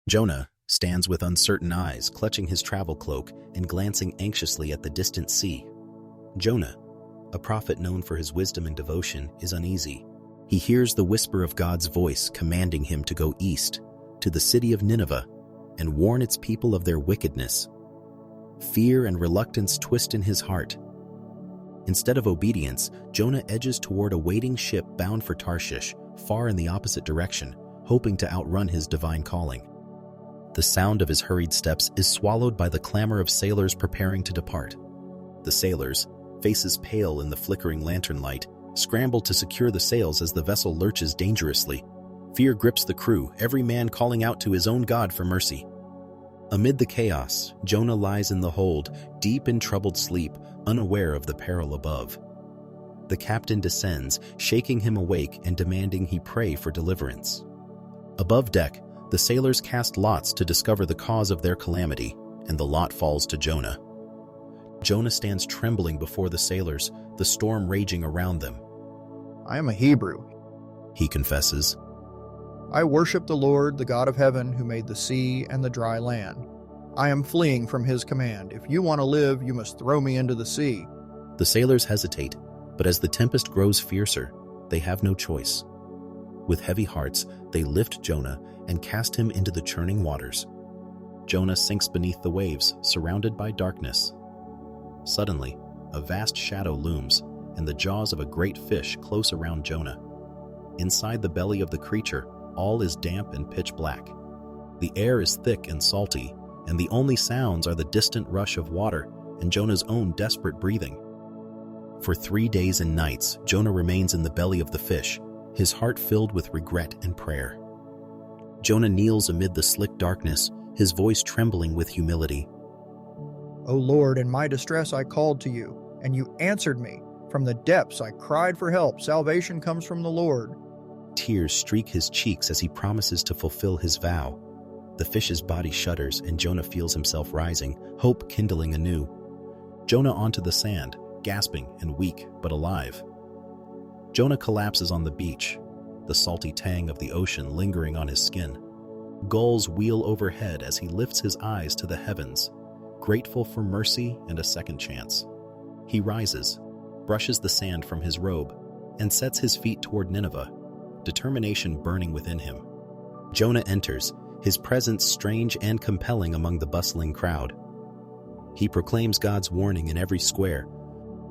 Jonah stands with uncertain eyes, clutching his travel cloak and glancing anxiously at the distant sea. Jonah, a prophet known for his wisdom and devotion, is uneasy. He hears the whisper of God's voice commanding him to go east, to the city of Nineveh, and warn its people of their wickedness. Fear and reluctance twist in his heart. Instead of obedience, Jonah edges toward a waiting ship bound for Tarshish, far in the opposite direction, hoping to outrun his divine calling. The sound of his hurried steps is swallowed by the clamor of sailors preparing to depart. The sailors, faces pale in the flickering lantern light, scramble to secure the sails as the vessel lurches dangerously. Fear grips the crew, every man calling out to his own God for mercy. Amid the chaos, Jonah lies in the hold, deep in troubled sleep, unaware of the peril above. The captain descends, shaking him awake and demanding he pray for deliverance. Above deck, the sailors cast lots to discover the cause of their calamity, and the lot falls to Jonah. Jonah stands trembling before the sailors, the storm raging around them. I am a Hebrew, he confesses. I worship the Lord, the God of heaven, who made the sea and the dry land. I am fleeing from his command. If you want to live, you must throw me into the sea. The sailors hesitate, but as the tempest grows fiercer, they have no choice. With heavy hearts, they lift Jonah and cast him into the churning waters. Jonah sinks beneath the waves, surrounded by darkness. Suddenly, a vast shadow looms, and the jaws of a great fish close around Jonah. Inside the belly of the creature, all is damp and pitch black. The air is thick and salty, and the only sounds are the distant rush of water and Jonah's own desperate breathing. For 3 days and nights, Jonah remains in the belly of the fish, his heart filled with regret and prayer. Jonah kneels amid the slick darkness, his voice trembling with humility. O Lord, in my distress I called to you, and you answered me. From the depths I cried for help. Salvation comes from the Lord. Tears streak his cheeks as he promises to fulfill his vow. The fish's body shudders and Jonah feels himself rising, hope kindling anew. Jonah onto the sand, gasping and weak but alive. Jonah collapses on the beach, the salty tang of the ocean lingering on his skin. Gulls wheel overhead as he lifts his eyes to the heavens, grateful for mercy and a second chance. He rises, brushes the sand from his robe, and sets his feet toward Nineveh, determination burning within him. Jonah enters, his presence strange and compelling among the bustling crowd. He proclaims God's warning in every square.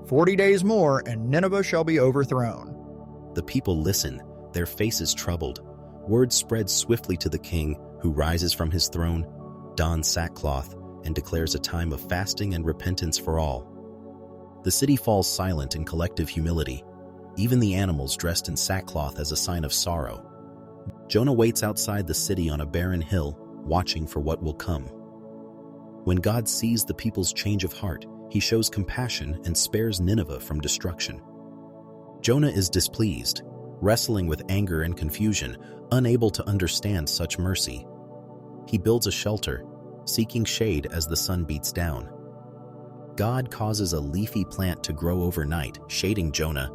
40 days more, and Nineveh shall be overthrown. The people listen, their faces troubled. Word spreads swiftly to the king, who rises from his throne, dons sackcloth, and declares a time of fasting and repentance for all. The city falls silent in collective humility, even the animals dressed in sackcloth as a sign of sorrow. Jonah waits outside the city on a barren hill, watching for what will come. When God sees the people's change of heart, he shows compassion and spares Nineveh from destruction. Jonah is displeased, wrestling with anger and confusion, unable to understand such mercy. He builds a shelter, seeking shade as the sun beats down. God causes a leafy plant to grow overnight, shading Jonah.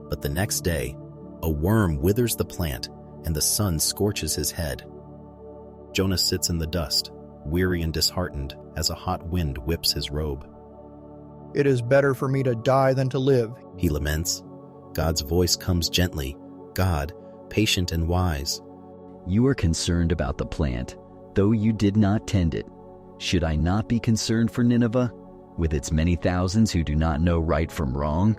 But the next day, a worm withers the plant and the sun scorches his head. Jonah sits in the dust, weary and disheartened as a hot wind whips his robe. It is better for me to die than to live, he laments. God's voice comes gently. God, patient and wise. You are concerned about the plant, though you did not tend it. Should I not be concerned for Nineveh, with its many thousands who do not know right from wrong?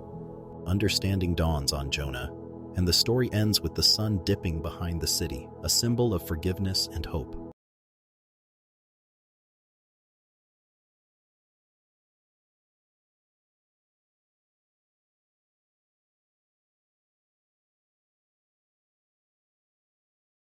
Understanding dawns on Jonah, and the story ends with the sun dipping behind the city, a symbol of forgiveness and hope.